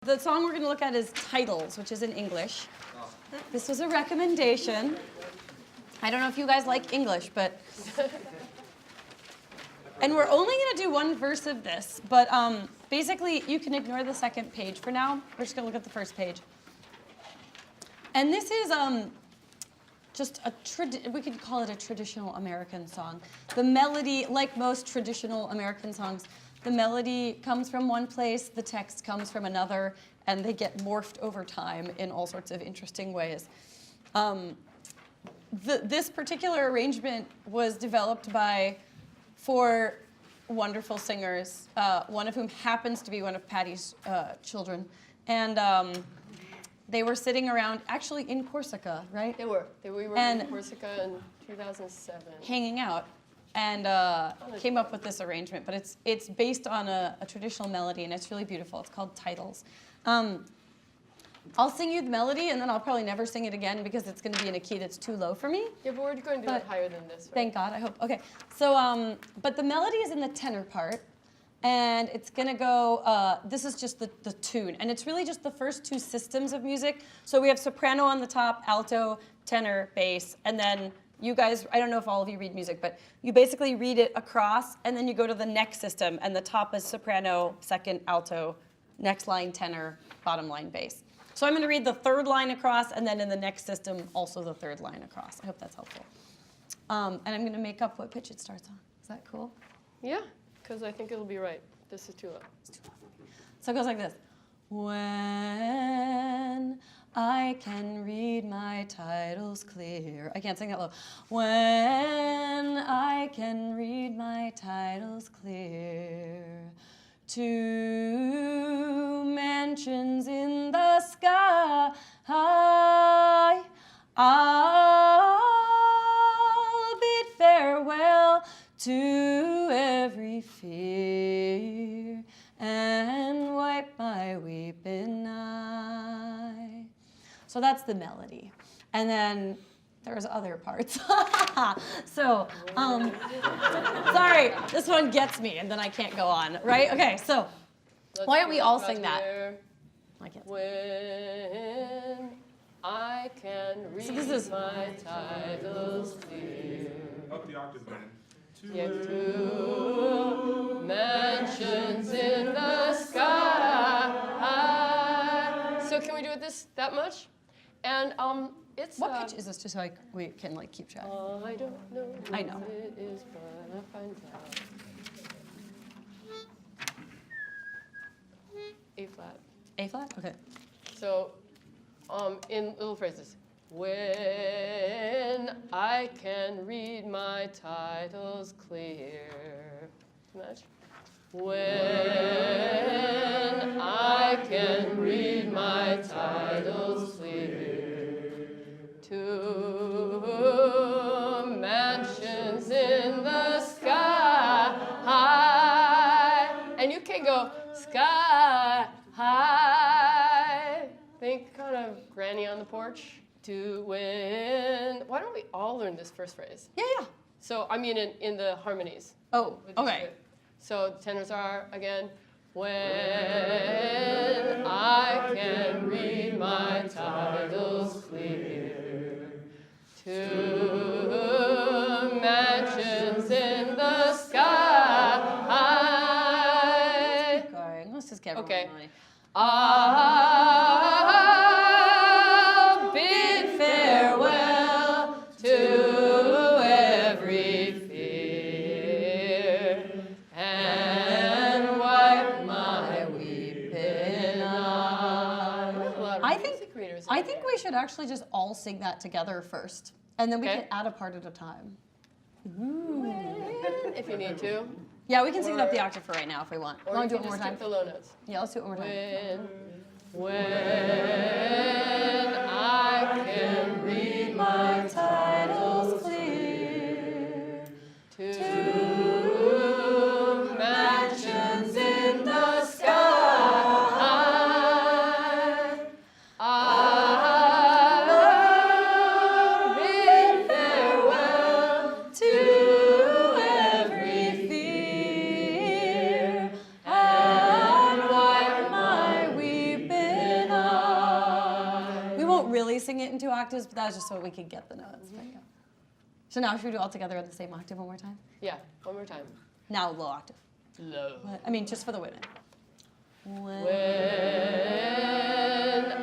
The song we're going to look at is Titles, which is in English. This was a recommendation. I don't know if you guys like English, but... And we're only going to do one verse of this, but basically you can ignore the second page for now. We're just going to look at the first page. And this is just we could call it a traditional American song. The melody, like most traditional American songs, the melody comes from one place, the text comes from another, and they get morphed over time in all sorts of interesting ways. This particular arrangement was developed by 4 wonderful singers, one of whom happens to be one of Patty's children. And they were sitting around, actually in Corsica, right? They were. We were in Corsica in 2007. Hanging out, and came up with this arrangement. But it's based on a traditional melody, and it's really beautiful. It's called Titles. I'll sing you the melody, and then I'll probably never sing it again because it's going to be in a key that's too low for me. Yeah, but we're going to do it higher than this, right? Thank God, I hope. Okay, so, but the melody is in the tenor part, and it's going to go, this is just the tune, and it's really just the first 2 systems of music. So we have soprano on the top, alto, tenor, bass, and then you guys, I don't know if all of you read music, but you basically read it across, and then you go to the next system, and the top is soprano, second alto, next line tenor, bottom line bass. So I'm going to read the 3rd line across, and then in the next system, also the 3rd line across. I hope that's helpful. And I'm going to make up what pitch it starts on. Is that cool? Yeah, because I think it'll be right. This is too low. It's too low. So it goes like this. When I can read my titles clear. I can't sing that low. When I can read my titles clear. 2 mansions in the sky, I'll bid farewell to every fear and wipe my weeping eye. So that's the melody. And then there's other parts. So, sorry, this one gets me, and then I can't go on, right? Okay, so why don't we all sing that? I can't. When I can read my titles clear. Up the octave, man. 2 mansions in the sky. So can we do it that much? And it's what pitch is this, just so we can keep track? I don't know. I know. What it is, but I'll find out. A flat. A flat? Okay. So, in little phrases. When I can read my titles clear. Too much? When I can read my titles clear. 2 mansions in the sky. And you can go sky high. Think kind of granny on the porch. To win. Why don't we all learn this first phrase? Yeah. So, I mean in the harmonies. Oh, okay. So the tenors are, again, when I can read my titles clear. 2 mansions in the sky. Keep going. Let's just get Okay. rolling. I'll bid farewell to every fear and wipe my weeping eye. I think we should actually just all sing that together first, and then we can add a part at a time. If you need to. Yeah, we can sing it up the octave for right now if we want. Or Want you to do it can one more just time? skip the low notes. Yeah, let's do it one more time. When I can read my titles clear. 2 mansions in the sky. I'll bid farewell to every fear and wipe my weeping octaves, but that was just so we could get the notes. But, yeah. So now should we do all together on the same octave one more time? Yeah, one more time. Now low octave. Low. I mean, just for the women. When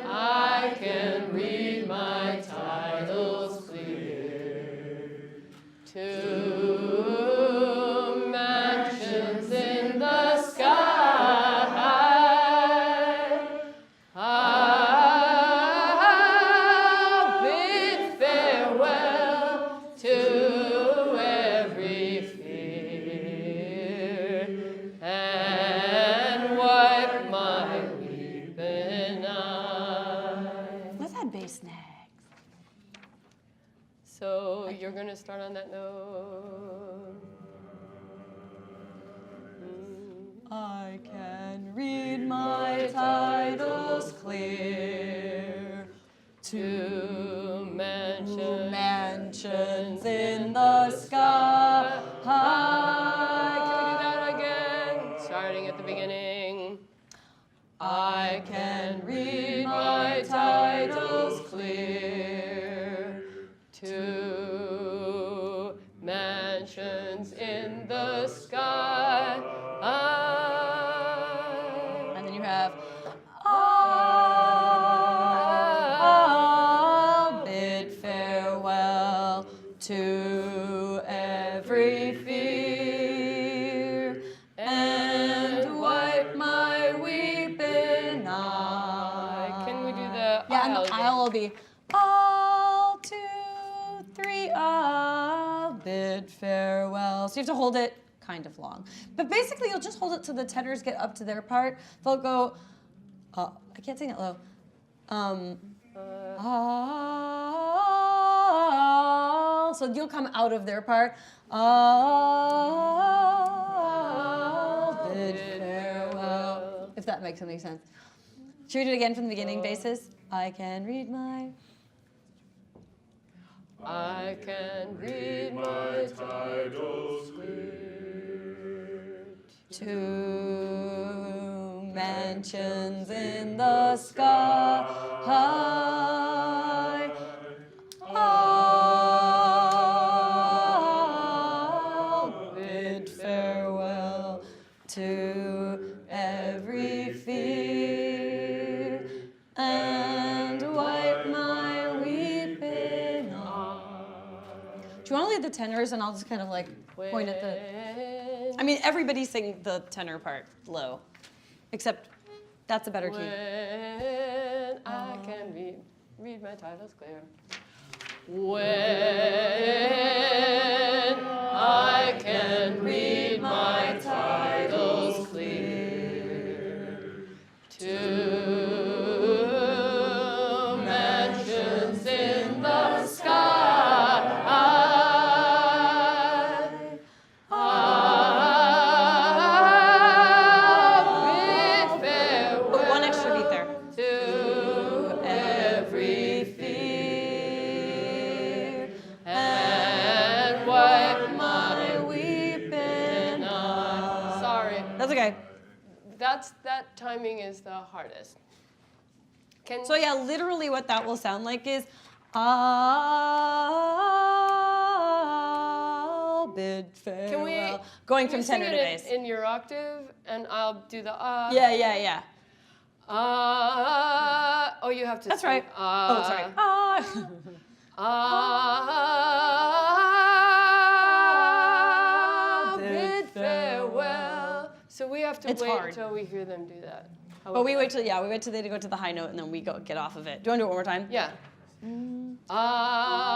I can read my titles clear, to mansions in the sky, I'll bid farewell to every fear and wipe my weeping eyes. Let's add bass next. So you're gonna start on that note. I can read my titles clear To mansions mansions in the sky. Can we do that again? Starting at the beginning. I can read my titles clear To mansions in the sky. And then you have I'll bid farewell to every fear and wipe my weeping eye. Can we do the Yeah, and aisle the again? aisle will be all 2, 3, I'll bid farewell. So you have to hold it kind of long. But basically, you'll just hold it till the tenors get up to their part. They'll go, I can't sing it low. So you'll come out of their part. I'll bid farewell. If that makes any sense. Should we do it again from the beginning basis? I can read my... I can read my titles to mansions in the sky. I'll bid farewell to every fear and wipe my weeping eye. Do you want to lead the tenors and I'll just kind of like point at the... I mean, everybody sing the tenor part low, except that's a better key. When I can read my titles clear. When I can read my titles clear. To mansions in the sky. One extra beat there. To every fear and wipe my weeping eyes. Sorry, That's okay. that timing is the hardest. So yeah, literally what that will sound like is I'll bid farewell. Can we Going can from you sing tenor to it bass. in your octave, and I'll do the Yeah. Oh, you have to. That's sing, right. Oh, sorry. I'll bid farewell. So we have to It's wait hard. until we hear them do that. But we wait till they go to the high note and then we go get off of it. Do you want to do it one more time? Yeah. I'll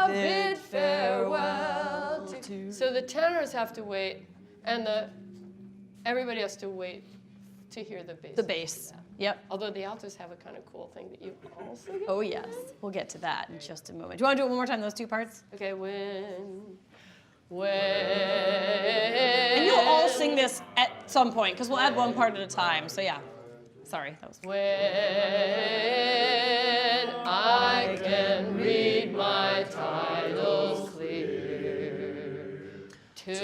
bid farewell to. So the tenors have to wait, and everybody has to wait to hear the bass. The bass. Yep. Although the altos have a kind of cool thing that you also get. Oh yes. We'll get to that in just a moment. Do you want to do it one more time, those two parts? Okay, when. And you'll all sing this at some point, because we'll add one part at a time. So yeah. Sorry, that was. When I can read my titles clear to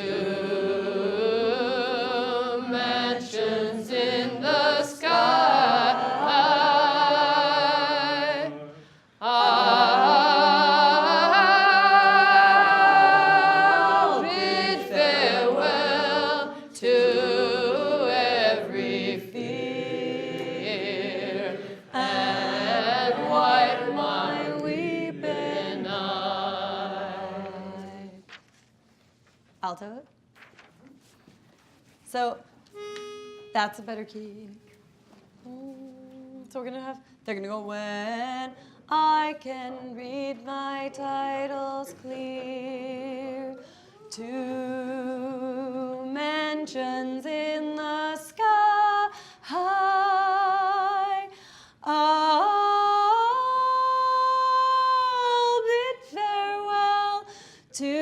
mansions in the sky. alto. So that's a better key. So they're gonna go when I can read my titles clear. 2 mansions in the sky. I'll bid farewell to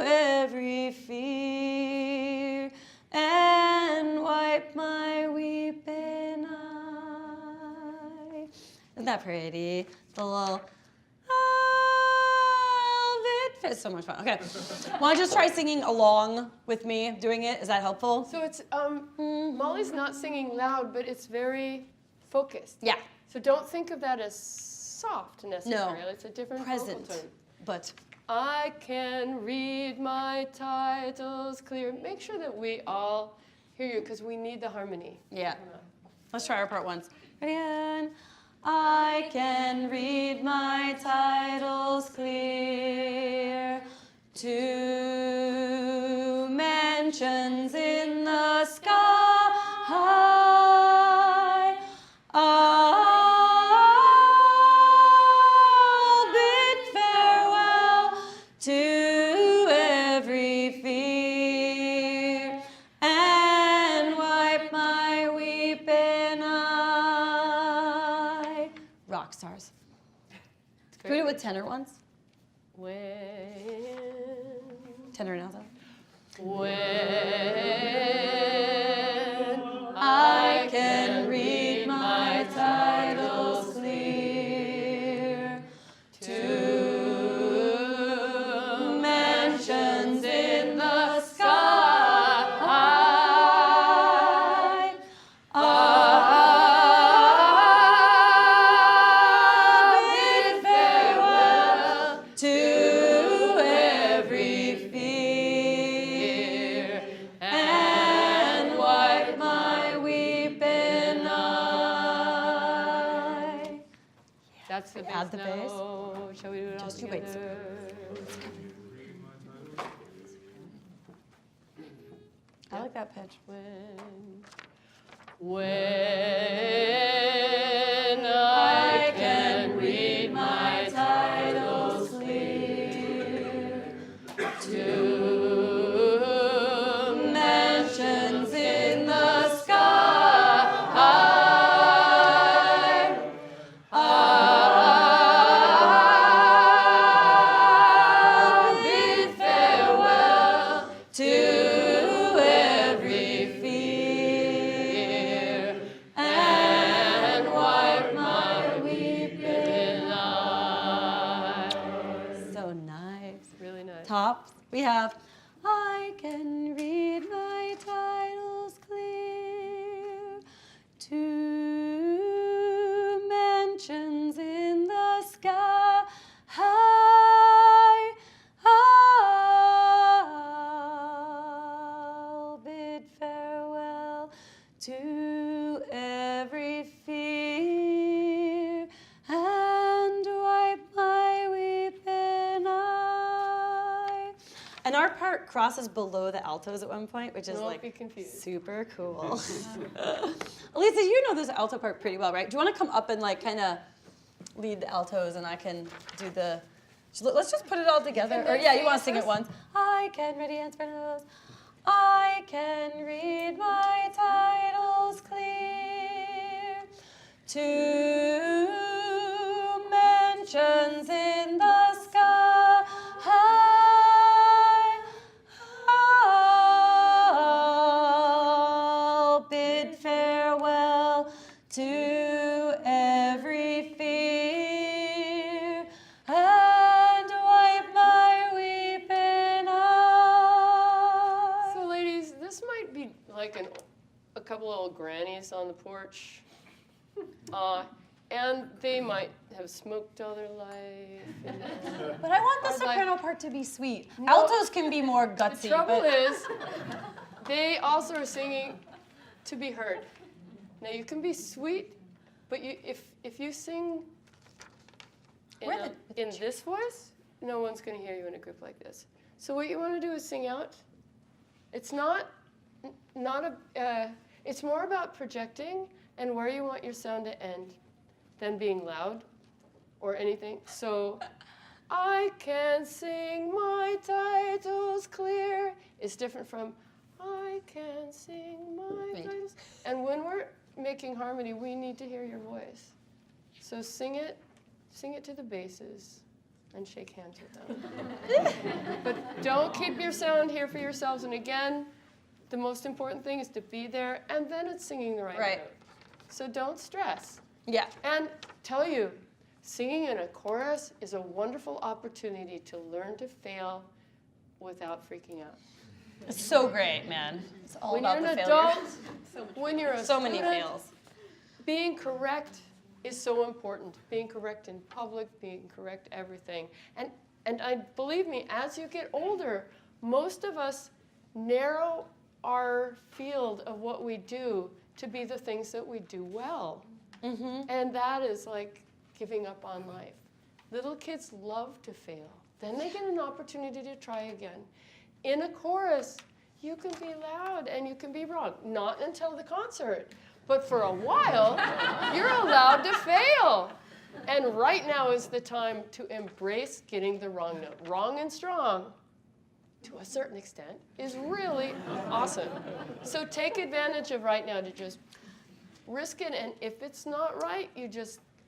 every fear and wipe my weeping eye. Isn't that pretty? The little it's so much fun. Okay. Want to just try singing along with me, doing it? Is that helpful? So it's, Molly's not singing loud, but it's very focused. Yeah. So don't think of that as soft necessarily. No. It's a different Present. vocal tone. But I can read my titles clear. Make sure that we all hear you because we need the harmony. yeah. Let's try our part once. Ready? And I can read my titles clear. 2 mansions in the sky. I'll bid farewell to every fear and wipe my weeping eye. Rock stars. Can we do it with tenor once? When Tenor and alto. I can read my titles clear. 2 mansions in the sky. I'll bid farewell to every fear and wipe my weeping eye. That's the bass Add the bass. note. Shall we do it all Just you wait. together? I like that pitch. When I can read my titles clear, 2 Mansions in the sky. I'll bid farewell to every fear and wipe my weeping eye. So nice. Really nice. Tops, we have I can read my titles clear. 2 mansions in the sky. I'll bid farewell to every fear and wipe my weeping eye. And our part crosses below the altos at one point, which is Don't like be confused. super cool. Elisa, you know this alto part pretty well, right? Do you want to come up and like kind of lead the altos, and I can do the. Let's just put it all together. Or yeah, you want to sing it once? I can ready and sopranos. I can read my titles clear. 2 mansions in the sky. I'll bid farewell to every fear and wipe my weeping eye. So, ladies, this might be like a couple old grannies on the porch. And they might have smoked all their life. But I want the I was like- soprano part to be sweet. No. Altos can be more gutsy. The trouble but is, they also are singing to be heard. Now you can be sweet, but if you sing in, Where in this voice, no one's going to hear you in a group like this. So what you want to do is sing out. It's it's more about projecting and where you want your sound to end than being loud or anything. So I can sing my titles clear is different from I can sing my titles. And when we're making harmony, we need to hear your voice. So sing it to the basses and shake hands with them. But don't keep your sound here for yourselves. And again, the most important thing is to be there, and then it's singing the right note. So don't stress. Yeah. And tell you, singing in a chorus is a wonderful opportunity to learn to fail without freaking out. It's so great, man. It's all When about you're the an failure. adult, when you're a So many student, fails. being correct is so important. Being correct in public, being correct everything. And believe me, as you get older, most of us narrow our field of what we do to be the things that we do well. Mm-hmm. And that is like giving up on life. Little kids love to fail. Then they get an opportunity to try again. In a chorus, you can be loud and you can be wrong. Not until the concert. But for a while, you're allowed to fail. And right now is the time to embrace getting the wrong note. Wrong and strong, to a certain extent, is really awesome. So take advantage of right now to just risk it. And if it's not right,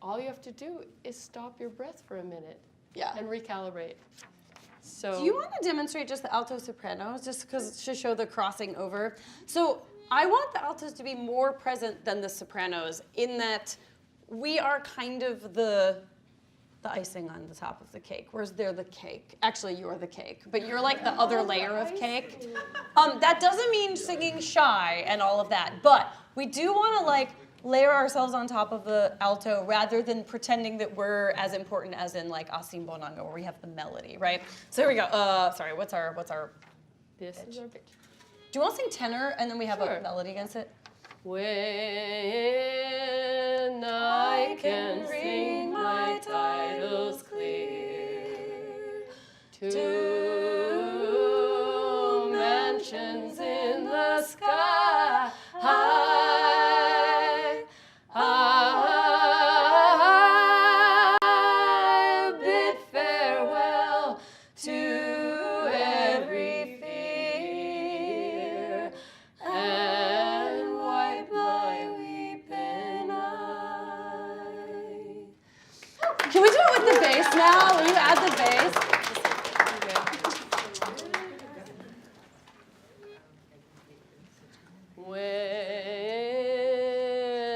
all you have to do is stop your breath for a minute and recalibrate. So Do you want to demonstrate just the alto sopranos, just because to show the crossing over? So I want the altos to be more present than the sopranos in that we are kind of the icing on the top of the cake, whereas they're the cake. Actually, you're the cake, but you're like the other layer of cake. That doesn't mean singing shy and all of that, but we do want to like layer ourselves on top of the alto rather than pretending that we're as important as in like Asim Bonango, where we have the melody, right? So here we go. Sorry, what's our this pitch? is our pitch. Do you want to sing tenor and then we have Sure. a melody against it? When I can sing my titles clear to mansions in the sky, I bid farewell to every fear and wipe my weeping eye. Can we do it with the bass now? Will you add the bass?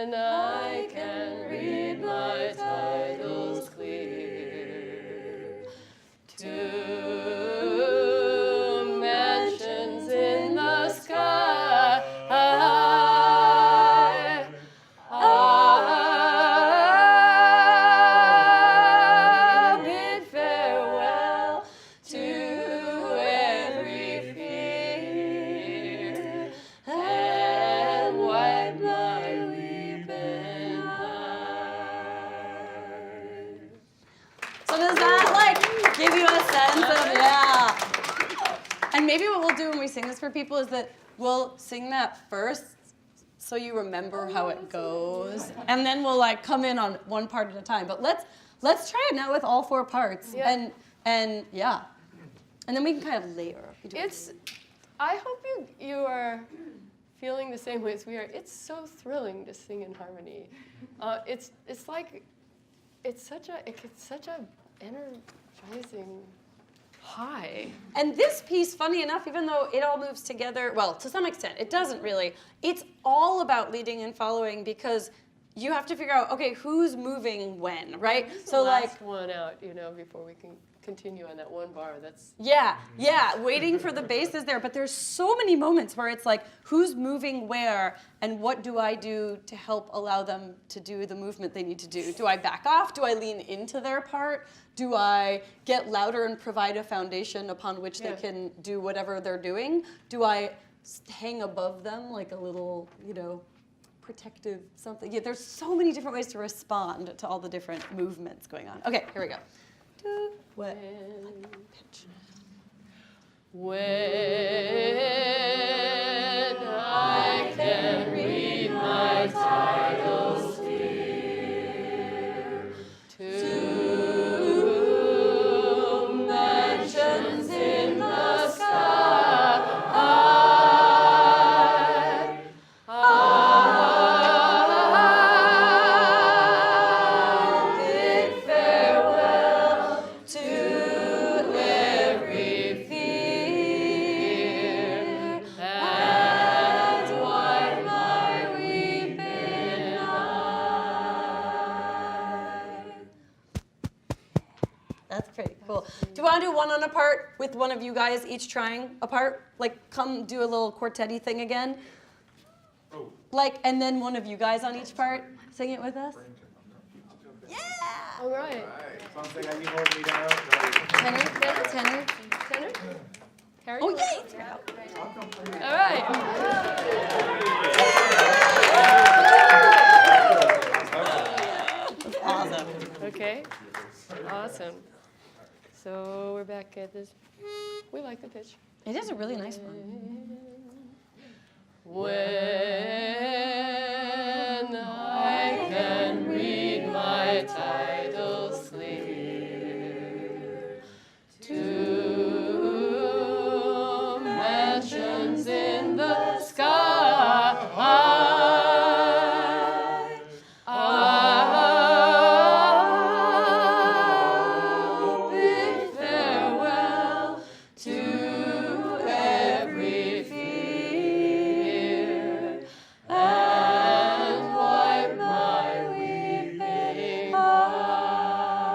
When I can read my titles clear to mansions in the sky, I bid farewell to every fear and wipe my weeping eye. So does that like give you a sense of, yeah. And maybe what we'll do when we sing this for people is that we'll sing that first so you remember how it goes. And then we'll like come in on one part at a time. But let's try it now with all four parts. Yeah. And yeah. And then we can kind of layer. I hope you are feeling the same way as we are. It's so thrilling to sing in harmony. It's such a energizing high. And this piece, funny enough, even though it all moves together, well, to some extent, it doesn't really. It's all about leading and following because you have to figure out, okay, who's moving when, right? This is So the like, last one out, before we can continue on that one bar. That's yeah, waiting for the bass is there, but there's so many moments where it's like, who's moving where, and what do I do to help allow them to do the movement they need to do? Do I back off? Do I lean into their part? Do I get louder and provide a foundation upon which they can do whatever they're doing? Do I hang above them like a little, protective something? Yeah, there's so many different ways to respond to all the different movements going on. Okay, here we go. Pitch. When I can read my titles clear, to mansions in the sky, I'll bid farewell to every fear and wipe my weeping eye. That's pretty cool. Do you want to do one on a part with one of you guys each trying a part? Like, come do a little quartet-y thing again. Like, and then one of you guys on each part. Sing it with us. Yeah! All right. Something I need more lead out. Tenor, tenor. Tenor? Carrie? Oh, yay! All right. That's awesome. Okay. Awesome. So we're back at this. We like the pitch. It is a really nice one. When I can read my titles clear, to mansions in the sky, I'll bid farewell to every fear and wipe my weeping eye.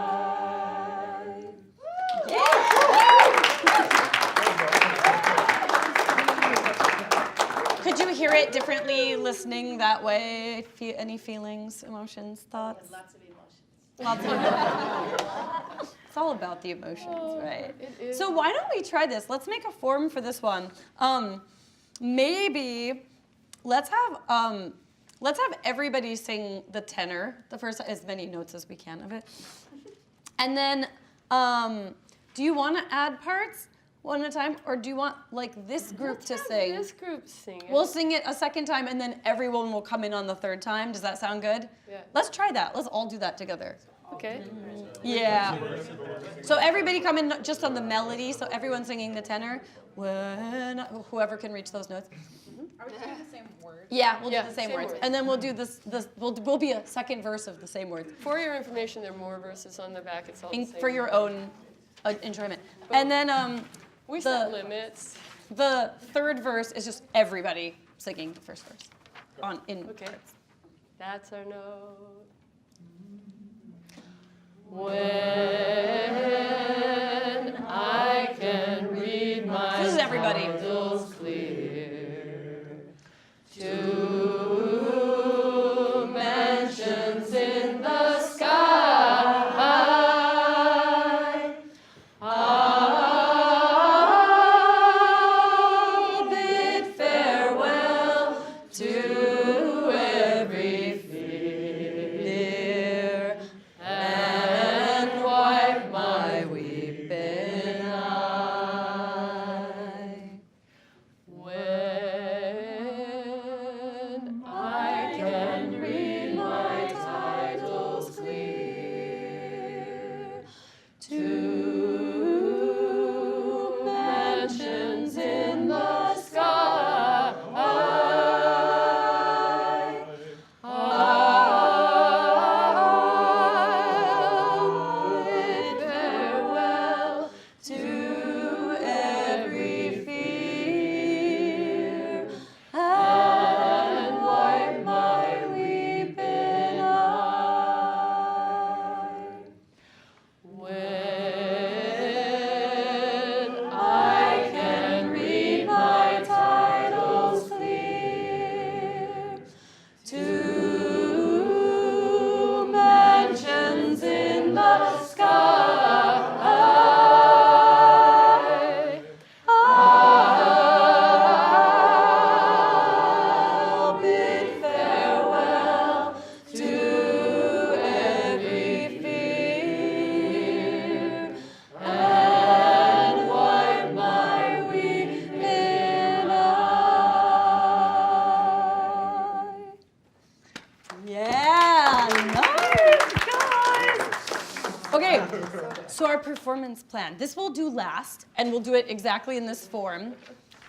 Could you hear it differently listening that way? Any feelings, emotions, thoughts? Lots of emotions. Lots of emotions. It's all about the emotions, right? It is. So why don't we try this? Let's make a form for this one. Maybe let's have everybody sing the tenor, the first as many notes as we can of it, and then do you want to add parts one at a time, or do you want like this group to sing? This group sing it. We'll sing it a second time, and then everyone will come in on the third time. Does that sound good? Yeah. Let's try that. Let's all do that together. Okay. Yeah. So everybody come in just on the melody. So everyone's singing the tenor. When whoever can reach those notes. Are we doing the same words? Yeah, we'll Yeah, do the same same words, words. and then we'll do this. We'll be a second verse of the same words For your information, there are more verses on the back. It's all the same. for your own enjoyment. And then We the- set limits. the third verse is just everybody singing the first verse in Okay. parts. That's our note. When I can read my This is everybody. titles clear, to mansions in the sky, I'll bid farewell to every fear and wipe my weeping eye. When I can read my titles clear, to mansions in the sky, I'll bid farewell to every fear and wipe my weeping eye. When I can read my titles clear, to mansions in the sky, I'll bid farewell to every fear So our performance plan. This we'll do last, and we'll do it exactly in this form.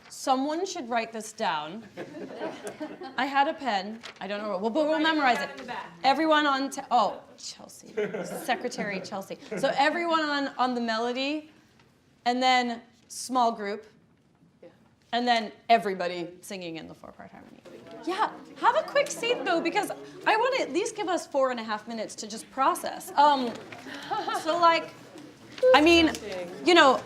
Someone should write this down. I had a pen. I don't know, but we'll memorize it. Everyone on, Chelsea, Secretary Chelsea. So everyone on the melody, and then small group, and then everybody singing in the 4-part harmony. Yeah, have a quick seat though, because I want to at least give us 4.5 minutes to just process. So like, I mean, you know,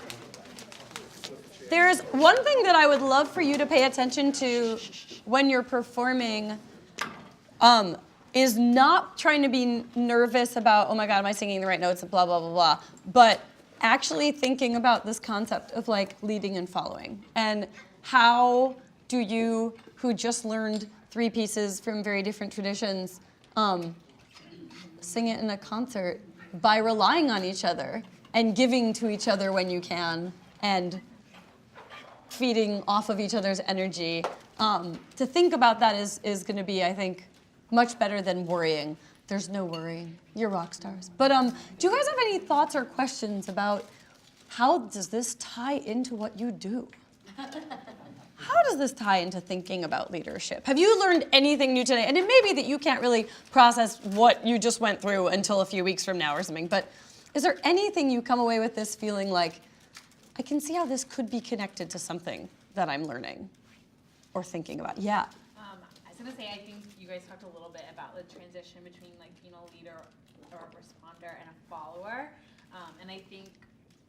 there's one thing that I would love for you to pay attention to when you're performing, is not trying to be nervous about, oh my God, am I singing the right notes, blah, blah, blah, blah, but actually thinking about this concept of like leading and following. And how do you, who just learned 3 pieces from very different traditions, sing it in a concert by relying on each other and giving to each other when you can and feeding off of each other's energy. To think about that is going to be, I think, much better than worrying. There's no worrying. You're rock stars. But do you guys have any thoughts or questions about how does this tie into what you do? How does this tie into thinking about leadership? Have you learned anything new today? And it may be that you can't really process what you just went through until a few weeks from now or something, but is there anything you come away with this feeling like, I can see how this could be connected to something that I'm learning or thinking about? Yeah. I was gonna say, I think you guys talked a little bit about the transition between like being a leader or a responder and a follower. And I think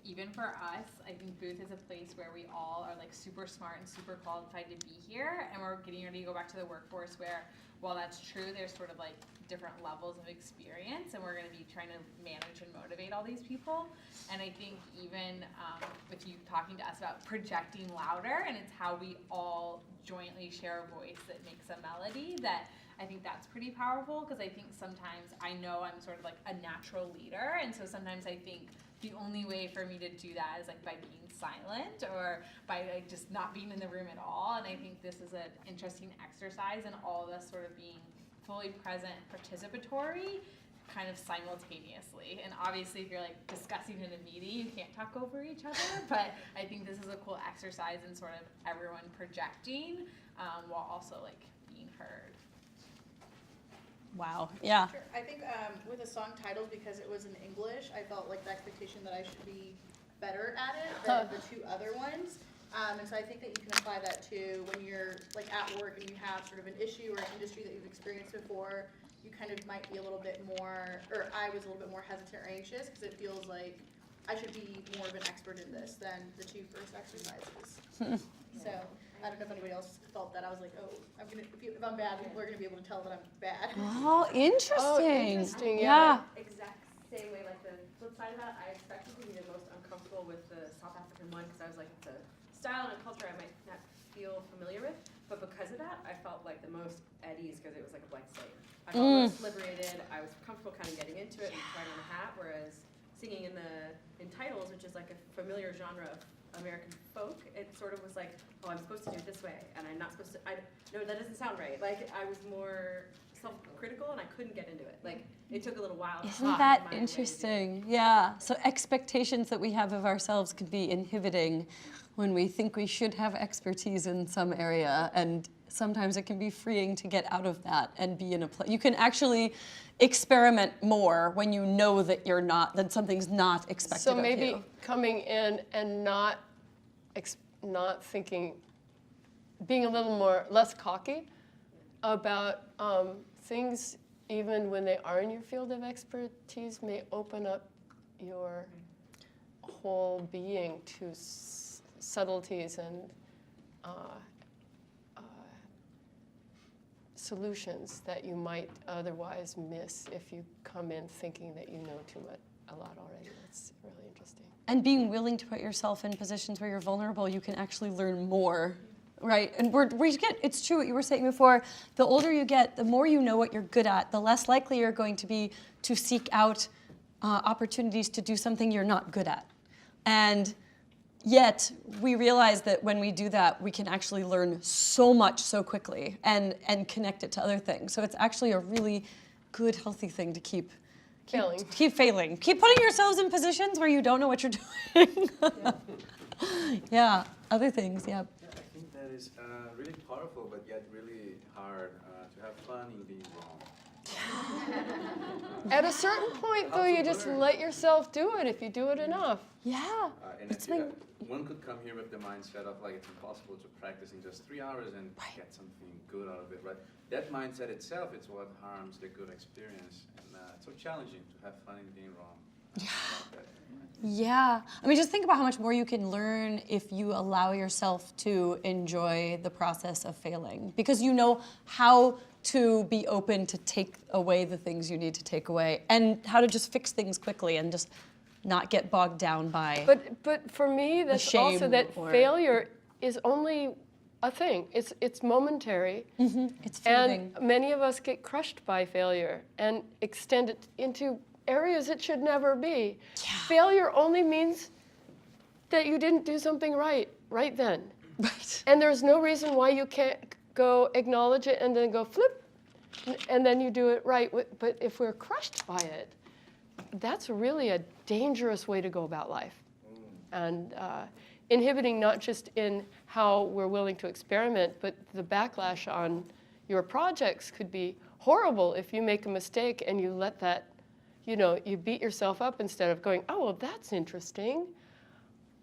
even for us, I think Booth is a place where we all are like super smart and super qualified to be here, and we're getting ready to go back to the workforce where, while that's true, there's sort of like different levels of experience, and we're going to be trying to manage and motivate all these people. And I think even with you talking to us about projecting louder, and it's how we all jointly share a voice that makes a melody, that I think that's pretty powerful, because I think sometimes I know I'm sort of like a natural leader, and so sometimes I think the only way for me to do that is like by being silent or by like just not being in the room at all. And I think this is an interesting exercise in all of us sort of being fully present, participatory, kind of simultaneously. And obviously if you're like discussing in a meeting, you can't talk over each other, but I think this is a cool exercise in sort of everyone projecting while also like being heard. Wow. Yeah. Sure. I think with the song titles, because it was in English, I felt like the expectation that I should be better at it than the 2 other ones. And so I think that you can apply that to when you're like at work and you have sort of an issue or an industry that you've experienced before. You kind of might be a little bit more, or I was a little bit more hesitant or anxious, because it feels like I should be more of an expert in this than the 2 first exercises. So I don't know if anybody else felt that. I was like, oh, if I'm bad, people are gonna be able to tell that I'm bad. Oh, interesting. Oh, interesting, Yeah. Exact same way, like the flip side of that, I expected to be the most uncomfortable with the South African one, because I was like, it's a style and a culture I might not feel familiar with, but because of that, I felt like the most at ease, because it was like a blank slate. I felt most liberated, I was comfortable kind of getting into it and trying on a hat, whereas singing in titles, which is like a familiar genre of American folk, it sort of was like, oh, I'm supposed to do it this way, and I'm not supposed to, no, that doesn't sound right. Like, I was more self-critical, and I couldn't get into it. Like, it took a little while to Isn't find that my way to do it. interesting? Yeah. So expectations that we have of ourselves can be inhibiting when we think we should have expertise in some area, and sometimes it can be freeing to get out of that and be in a place. You can actually experiment more when you know that you're not, that something's not expected So of maybe you. coming in and not thinking, being a little more less cocky about things, even when they are in your field of expertise, may open up your whole being to subtleties and solutions that you might otherwise miss if you come in thinking that you know a lot already. That's really interesting. And being willing to put yourself in positions where you're vulnerable, you can actually learn more, right? And we get, it's true what you were saying before, the older you get, the more you know what you're good at, the less likely you're going to be to seek out opportunities to do something you're not good at. And yet, we realize that when we do that, we can actually learn so much so quickly and connect it to other things. So it's actually a really good, healthy thing to keep Failing. Keep failing. Keep putting yourselves in positions where you don't know what you're doing. Yeah. Other things. Yeah. Yeah, I think that is really powerful, but yet really hard to have fun in being wrong. At a certain point, though, you just let yourself do it if you do it enough. Yeah. And It's if you like- one could come here with the mindset of like it's impossible to practice in just 3 hours and get something good out of it, right? That mindset itself is what harms the good experience, and it's so challenging to have fun in being wrong. Yeah. I mean, just think about how much more you can learn if you allow yourself to enjoy the process of failing, because you know how to be open to take away the things you need to take away and how to just fix things quickly and just not get bogged down by. But for me, that's shame also that or- failure is only a thing. It's momentary. It's fleeting. And many of us get crushed by failure and extend it into areas it should never be. Failure only means that you didn't do something right then. Right. And there's no reason why you can't go acknowledge it and then go flip, and then you do it right. But if we're crushed by it, that's really a dangerous way to go about life. And inhibiting not just in how we're willing to experiment, but the backlash on your projects could be horrible if you make a mistake and you let that, you beat yourself up instead of going, oh, well, that's interesting.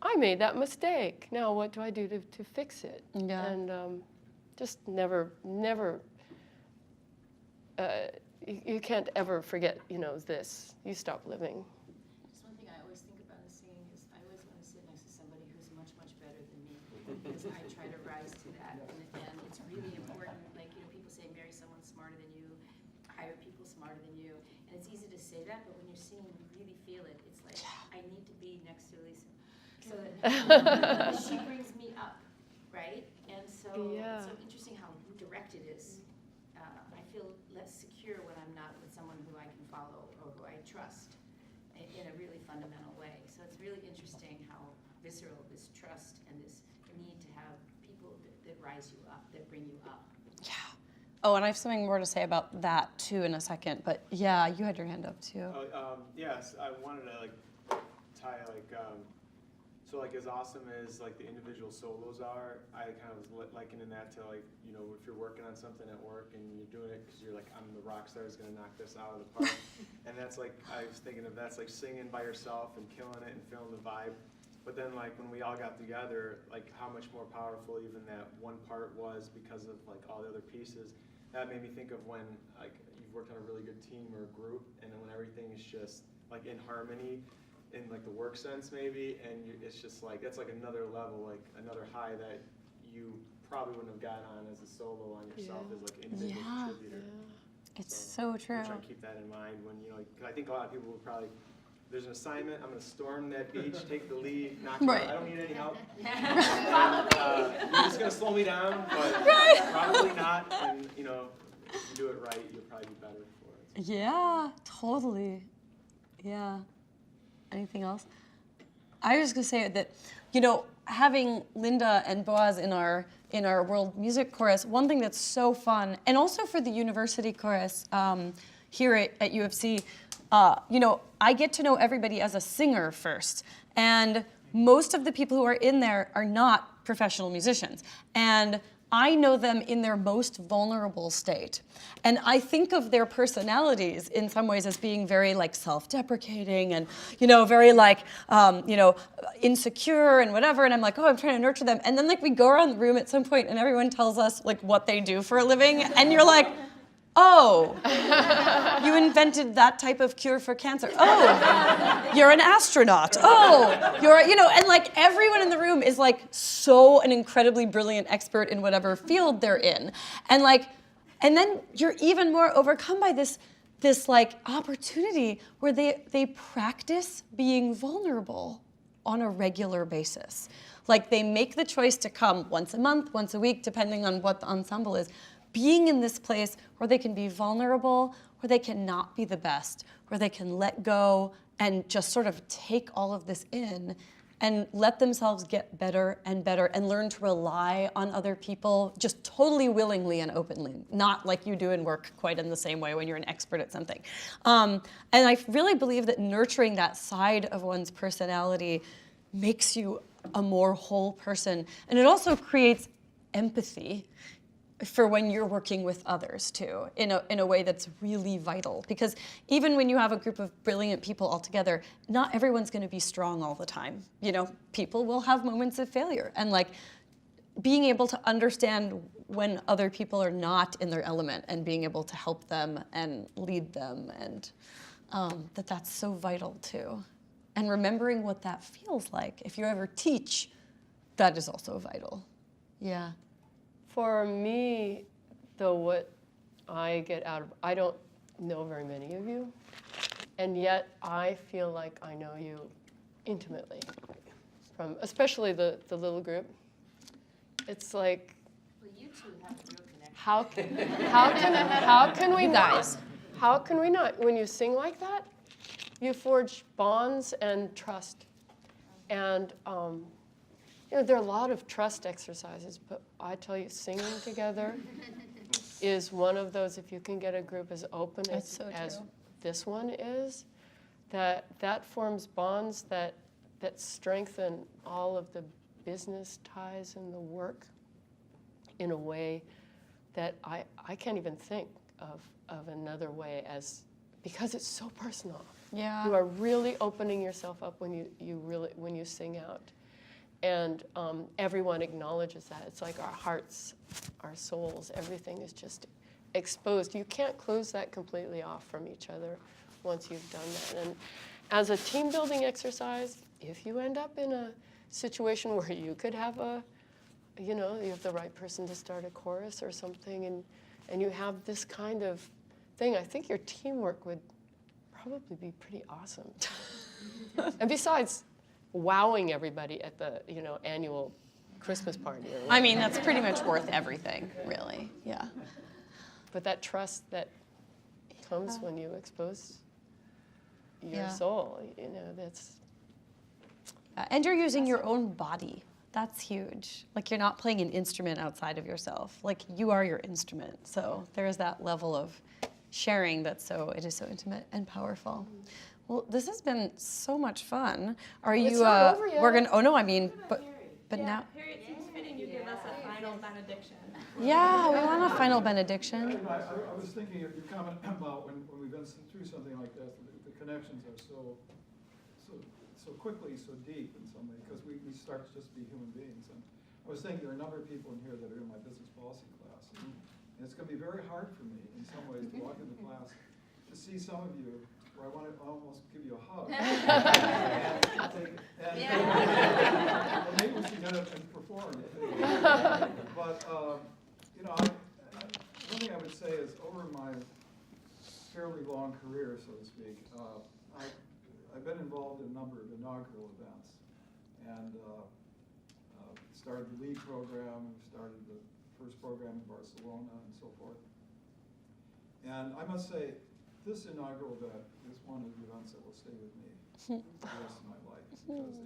I made that mistake. Now what do I do to fix it? Yeah. And just never, you can't ever forget, this. You stop living. Just one thing I always think about in singing is I always want to sit next to somebody who's much, much better than me, because I try to rise to that. And it's really important, like, people say marry someone smarter than you, hire people smarter than you. And it's easy to say that, but when you're singing, you really feel it. It's like, I need to be next to Elisa. So that she brings me up, right? And so Yeah. it's so interesting how direct it is. I feel less secure when I'm not with someone who I can follow or who I trust in a really fundamental way. So it's really interesting how visceral this trust and this need to have people that rise you up, that bring you up. Yeah. Oh, and I have something more to say about that too in a second. But yeah, you had your hand up too. Yes, I wanted to tie so as awesome as the individual solos are, I kind of was likening that to if you're working on something at work and you're doing it because you're like, I'm the rock star who's gonna knock this out of the park, and that's I was thinking of that's like singing by yourself and killing it and feeling the vibe. But then when we all got together, how much more powerful even that one part was because of all the other pieces. That made me think of when you've worked on a really good team or a group, and then when everything is just in harmony, in the work sense maybe, and it's just that's another level, another high that you probably wouldn't have got on as a solo on yourself as individual contributor. It's so true. Try to keep that in mind when 'cause I think a lot of people would probably. There's an assignment. I'm going to storm that beach, take the lead, knock it out. I don't need any help. And, you're just going to slow me down, but probably not. And if you do it right, you'll probably be better for it. Yeah, totally. Yeah. Anything else? I was going to say that, having Linda and Boaz in our world music chorus, one thing that's so fun, and also for the university chorus here at UFC, I get to know everybody as a singer first, and most of the people who are in there are not professional musicians, and I know them in their most vulnerable state. And I think of their personalities in some ways as being very self-deprecating and, very insecure and whatever. And I'm like, oh, I'm trying to nurture them. And then we go around the room at some point and everyone tells us what they do for a living. And you're like, oh, you invented that type of cure for cancer. Oh, you're an astronaut. Oh, you're, and everyone in the room is so an incredibly brilliant expert in whatever field they're in. And then you're even more overcome by this opportunity where they practice being vulnerable on a regular basis. They make the choice to come once a month, once a week, depending on what the ensemble is, being in this place where they can be vulnerable, where they cannot be the best, where they can let go and just sort of take all of this in and let themselves get better and better and learn to rely on other people just totally willingly and openly, not like you do in work quite in the same way when you're an expert at something. And I really believe that nurturing that side of one's personality makes you a more whole person. And it also creates empathy for when you're working with others too, in a way that's really vital. Because even when you have a group of brilliant people all together, not everyone's going to be strong all the time. You know, people will have moments of failure, and like being able to understand when other people are not in their element and being able to help them and lead them, and that's so vital too. And remembering what that feels like. If you ever teach, that is also vital. Yeah. For me, though, what I get out of, I don't know very many of you, and yet I feel like I know you intimately, from especially the little group. It's like, Well, you two have a real connection. how can we guys. How can we not? When you sing like that, you forge bonds and trust, and you know, there are a lot of trust exercises, but I tell you, singing together is one of those. If you can get a group as open as this one is, that forms bonds that strengthen all of the business ties and the work in a way that I can't even think of another way, as because it's so personal. Yeah. You are really opening yourself up when you sing out. And everyone acknowledges that. It's like our hearts, our souls, everything is just exposed. You can't close that completely off from each other once you've done that. And as a team building exercise, if you end up in a situation where you could have you have the right person to start a chorus or something, and you have this kind of thing, I think your teamwork would probably be pretty awesome. And besides, wowing everybody at the annual Christmas party. Or I mean, that's pretty much worth everything, really. Yeah. But that trust that comes when you expose your soul, that's. And you're using your own body. That's huge. Like, you're not playing an instrument outside of yourself. Like, you are your instrument. So there's that level of sharing it is so intimate and powerful. Well, this has been so much fun. Are It's you? not over yet. We're gonna. Oh no, I mean, but now. Harriet, it seems fitting you give us a final benediction. Yeah, we want a final benediction. I was thinking of your comment about when we've been through something like that, the connections are so quickly, so deep in some way, because we start to just be human beings. And I was thinking there are a number of people in here that are in my business policy class. And it's going to be very hard for me in some ways to walk into class to see some of you where I want to almost give you a hug. and maybe we should get up and perform. But, one thing I would say is over my fairly long career, so to speak, I've been involved in a number of inaugural events, and started the LEAD program, and started the first program in Barcelona, and so forth. And I must say, this inaugural event is one of the events that will stay with me for the rest of my life, because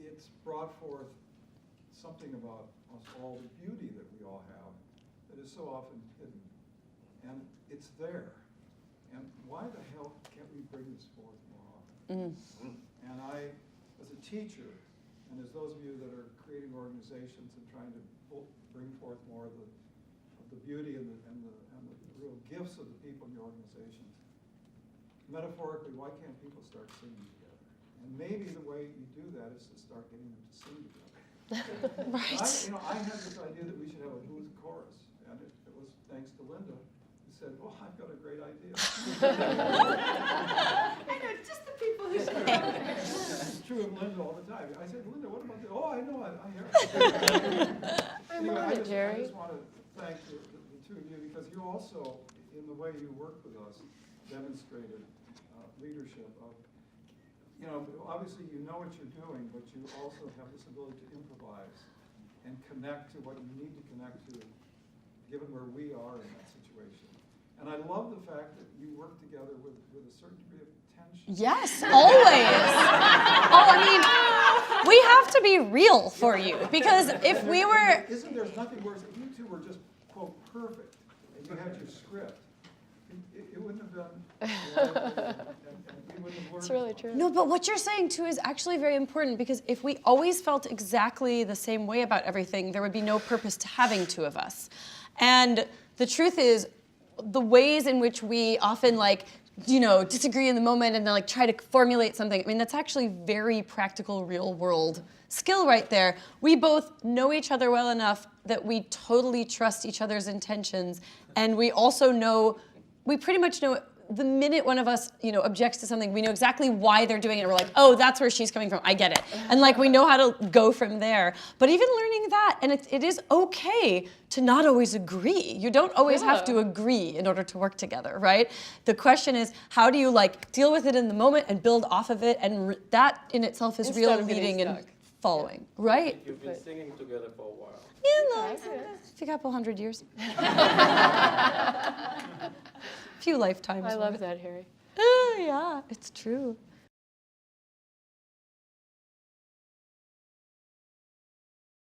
it's brought forth something about us all, the beauty that we all have, that is so often hidden, and it's there. And why the hell can't we bring this forth more often? And I, as a teacher, and as those of you that are creating organizations and trying to bring forth more of the beauty and the real gifts of the people in your organizations, metaphorically, why can't people start singing together? And maybe the way you do that is to start getting them to sing together. Right. I had this idea that we should have a booth chorus, and it was thanks to Linda, who said, "Well, I've got a great idea." I know just the people who should. It's true of Linda all the time. I said, "Linda, what about this?" "Oh, I know, I hear it." I'm Anyway, on it, Jerry. I just want to thank the two of you, because you also, in the way you worked with us, demonstrated leadership of, obviously you know what you're doing, but you also have this ability to improvise and connect to what you need to connect to, given where we are in that situation. And I love the fact that you work together with a certain degree of tension. Yes, always. Oh, I mean, to be real for you because if we were, Isn't there nothing worse, if you two were just, quote, perfect, and you had your script, it wouldn't have been, and we wouldn't have learned. It's really true. no, but what you're saying too is actually very important because if we always felt exactly the same way about everything, there would be no purpose to having two of us. And the truth is, the ways in which we often disagree in the moment and then try to formulate something, I mean, that's actually very practical, real world skill right there. We both know each other well enough that we totally trust each other's intentions, and we also know, we pretty much know the minute one of us, objects to something, we know exactly why they're doing it. We're like, oh, that's where she's coming from. I get it. And we know how to go from there. But even learning that, and it is okay to not always agree. You don't always have to agree in order to work together, right? The question is, how do you deal with it in the moment and build off of it? And that in itself is Instead real of getting leading and stuck. following, right? You've been singing together for a while. A couple 100 years. Few lifetimes. I love that, Harry. Yeah, it's true.